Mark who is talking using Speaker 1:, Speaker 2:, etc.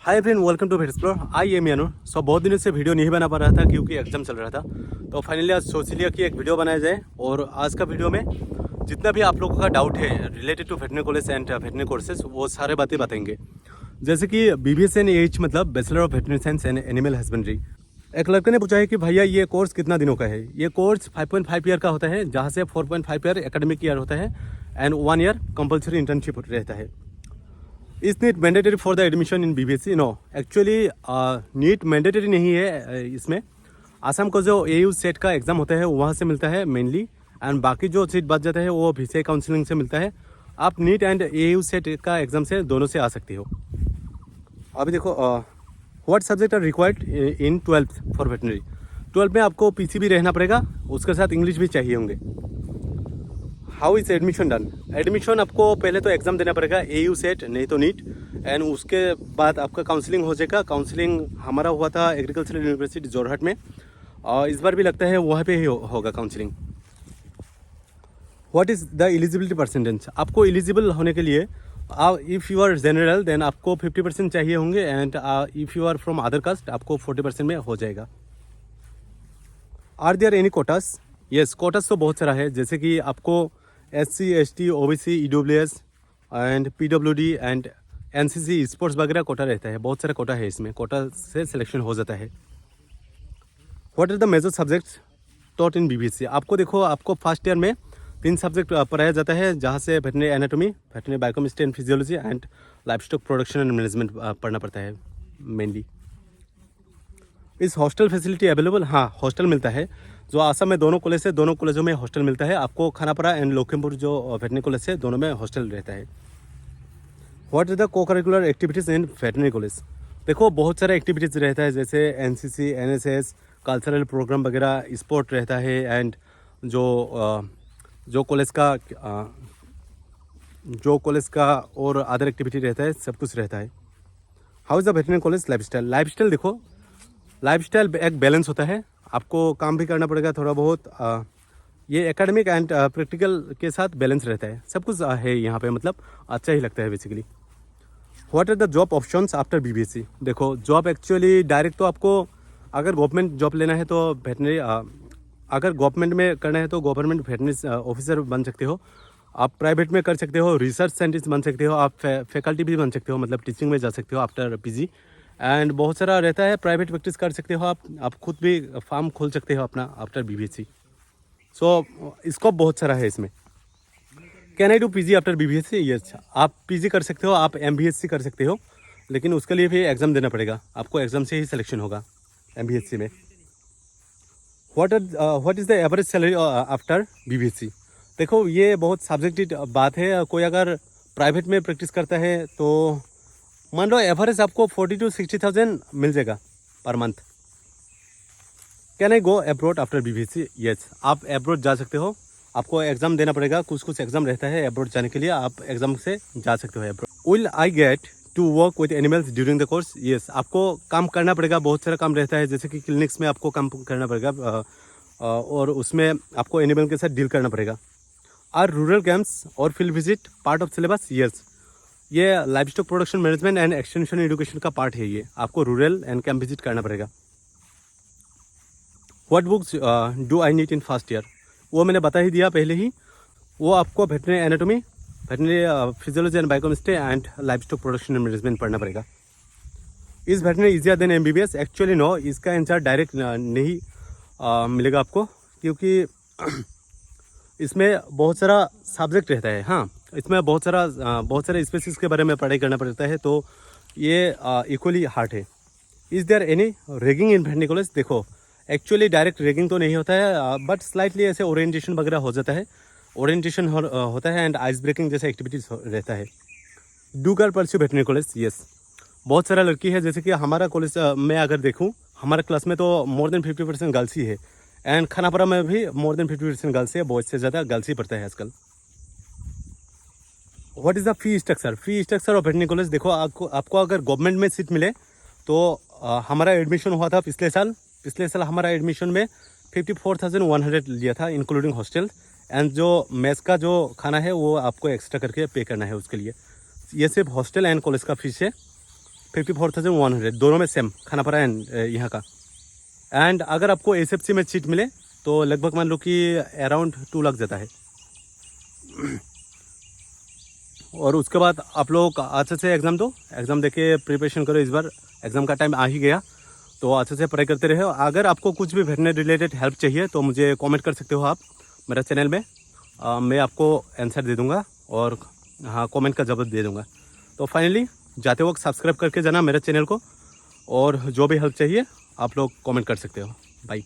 Speaker 1: Hi friend, welcome to vet explore. I am यानू। बहुत दिनों से वीडियो नहीं बना पा रहा था क्योंकि एग्जाम चल रहा था। तो फाइनली आज सोच लिया कि एक वीडियो बनाया जाए। और आज का वीडियो में जितना भी आप लोगों का डाउट है related to veterinary college and veterinary courses वो सारे बातें बताएंगे। जैसे कि BBSN मतलब bachelor of veterinary science and animal husbandry. एक लड़के ने पूछा है कि भैया ये कोर्स कितना दिनों का है। ये कोर्स 5.5 ईयर का होता है, जहाँ से 4.5 ईयर एकेडमिक ईयर होता है एंड 1 ईयर कंपल्सरी इंटर्नशिप रहता है। Is NEET mandatory for the admission in BBSC? No, actually NEET mandatory नहीं है इसमें। आसाम को जो AU सेट का एग्ज़ाम होता है वहाँ से मिलता है मेनली, एंड बाकी जो सीट बच जाता है वो VCI काउंसलिंग से मिलता है। आप नीट एंड AU सेट का एग्ज़ाम से दोनों से आ सकती हो। अभी देखो, what subject are required in 12th for veterinary. 12th में आपको PCB रहना पड़ेगा, उसके साथ इंग्लिश भी चाहिए होंगे। How is admission done? Admission आपको पहले तो एग्ज़ाम देना पड़ेगा, AU सेट नहीं तो नीट, एंड उसके बाद आपका काउंसलिंग हो जाएगा। काउंसलिंग हमारा हुआ था एग्रीकल्चरल यूनिवर्सिटी जोरहाट में, और इस बार भी लगता है वहाँ पे ही होगा counselling. What is the eligibility percentage? आपको एलिजिबल होने के लिए if you are general then आपको 50% चाहिए होंगे, and if you are from other caste आपको 40% में हो जाएगा। Are there any quotas? Yes, quotas तो बहुत सारा है, जैसे कि आपको SC ST OBC EWS and PWD and NCC sports वगैरह कोटा रहता है। बहुत सारा कोटा है इसमें, कोटा से सिलेक्शन हो जाता है। What are the major subjects taught in BBSC? आपको देखो, आपको फर्स्ट ईयर में 3 सब्जेक्ट पढ़ाया जाता है, जहाँ से veterinary anatomy, veterinary biochemistry and physiology and livestock production and management पढ़ना पड़ता है मेनली। इस हॉस्टल फैसिलिटी अवेलेबल? हाँ, हॉस्टल मिलता है। जो आसाम में दोनों कॉलेज है, दोनों कॉलेजों में हॉस्टल मिलता है आपको। खानापारा एंड लखीमपुर जो वेटनरी कॉलेज है, दोनों में हॉस्टल रहता है। व्हाट इज द को करिकुलर एक्टिविटीज़ इन वेटनरी कॉलेज? देखो, बहुत सारे एक्टिविटीज़ रहता है, जैसे NCC NSS कल्चरल प्रोग्राम वगैरह, स्पोर्ट रहता है, एंड जो कॉलेज का और अदर एक्टिविटी रहता है, सब कुछ रहता है। How is the veterinary college lifestyle? Lifestyle देखो, लाइफस्टाइल एक बैलेंस होता है। आपको काम भी करना पड़ेगा थोड़ा बहुत। ये एकेडमिक एंड प्रैक्टिकल के साथ बैलेंस रहता है, सब कुछ है यहाँ पे, मतलब अच्छा ही लगता है basically. What are the job options after BBSC? देखो, जॉब एक्चुअली डायरेक्ट तो आपको अगर गवर्नमेंट जॉब लेना है तो वेटनरी, अगर गवर्नमेंट में करना है तो गवर्नमेंट वेटनरी ऑफिसर बन सकते हो। आप प्राइवेट में कर सकते हो, रिसर्च साइंटिस्ट बन सकते हो, आप फैकल्टी भी बन सकते हो, मतलब टीचिंग में जा सकते हो आफ्टर PG। एंड बहुत सारा रहता है, प्राइवेट प्रैक्टिस कर सकते हो आप खुद भी फार्म खोल सकते हो अपना आफ्टर BBSC। सो स्कोप बहुत सारा है इसमें। Can I do PG after BBSC? Yes, आप PG कर सकते हो, आप MBSC कर सकते हो, लेकिन उसके लिए भी एग्ज़ाम देना पड़ेगा आपको। एग्ज़ाम से ही सिलेक्शन होगा MBSC में। What is the average salary after BBSC? देखो, ये बहुत सब्जेक्टिव बात है। कोई अगर प्राइवेट में प्रैक्टिस करता है तो मान लो एवरेज आपको 40,000 to 60,000 मिल जाएगा per month. Can I go abroad after BBSC? Yes, आप अब्रॉड जा सकते हो। आपको एग्ज़ाम देना पड़ेगा, कुछ एग्ज़ाम रहता है अब्रॉड जाने के लिए, आप एग्ज़ाम से जा सकते हो abroad. Will I get to work with animals during the course? Yes, आपको काम करना पड़ेगा, बहुत सारा काम रहता है, जैसे कि क्लिनिक्स में आपको काम करना पड़ेगा, और उसमें आपको एनिमल के साथ डील करना पड़ेगा। आर रूरल कैंप्स और field visit part of syllabus? Yes, ये livestock production management and extension education का पार्ट है। ये आपको रूरल एंड कैंप विजिट करना पड़ेगा। What books do I need in first year? वो मैंने बता ही दिया पहले ही। वो आपको veterinary anatomy, veterinary physiology and biochemistry and livestock production and management पढ़ना पड़ेगा। Is veterinary easier than MBBS? Actually no, इसका आंसर डायरेक्ट नहीं मिलेगा आपको, क्योंकि इसमें बहुत सारा सब्जेक्ट रहता है। हाँ, इसमें बहुत सारे स्पेसिस के बारे में पढ़ाई करना पड़ता है, तो ये इक्वली हार्ड है। Is there any ragging in veterinary college? देखो, एक्चुअली डायरेक्ट रैगिंग तो नहीं होता है, बट स्लाइटली ऐसे ओरिएंटेशन वगैरह हो जाता है, ओरिएंटेशन होता है, एंड आइस ब्रेकिंग जैसा एक्टिविटीज़ रहता है। Do girl pursue veterinary college? Yes, बहुत सारा लड़की है, जैसे कि हमारा कॉलेज में अगर देखूँ, हमारे क्लास में तो मोर देन 50% गर्ल्स ही है, एंड खानापारा में भी मोर देन 50% गर्ल्स है, बॉयज से ज़्यादा गर्ल्स ही पढ़ता है आजकल। What is the fee structure? Fee structure of veterinary college, देखो, आपको अगर गवर्नमेंट में सीट मिले तो हमारा एडमिशन हुआ था पिछले साल हमारा एडमिशन में 54,100 लिया था इंक्लूडिंग हॉस्टल, एंड जो मेस का जो खाना है वो आपको एक्स्ट्रा करके पे करना है उसके लिए। ये सिर्फ हॉस्टल एंड कॉलेज का फीस है। 54,100 दोनों में सेम खानापारा एंड यहाँ का। एंड अगर आपको एसएफसी में सीट मिले तो लगभग मान लो कि अराउंड 2 लाख जाता है। और उसके बाद आप लोग अच्छे से एग्ज़ाम दो, एग्ज़ाम दे के प्रिपरेशन करो। इस बार एग्ज़ाम का टाइम आ ही गया तो अच्छे से पढ़ाई करते रहे। अगर आपको कुछ भी वेटरनरी रिलेटेड हेल्प चाहिए तो मुझे कमेंट कर सकते हो आप मेरा चैनल में। मैं आपको आंसर दे दूँगा और हाँ कमेंट का जवाब दे दूँगा। तो फाइनली जाते वक्त सब्सक्राइब करके जाना मेरे चैनल को, और जो भी हेल्प चाहिए आप लोग कमेंट कर सकते हो। बाय।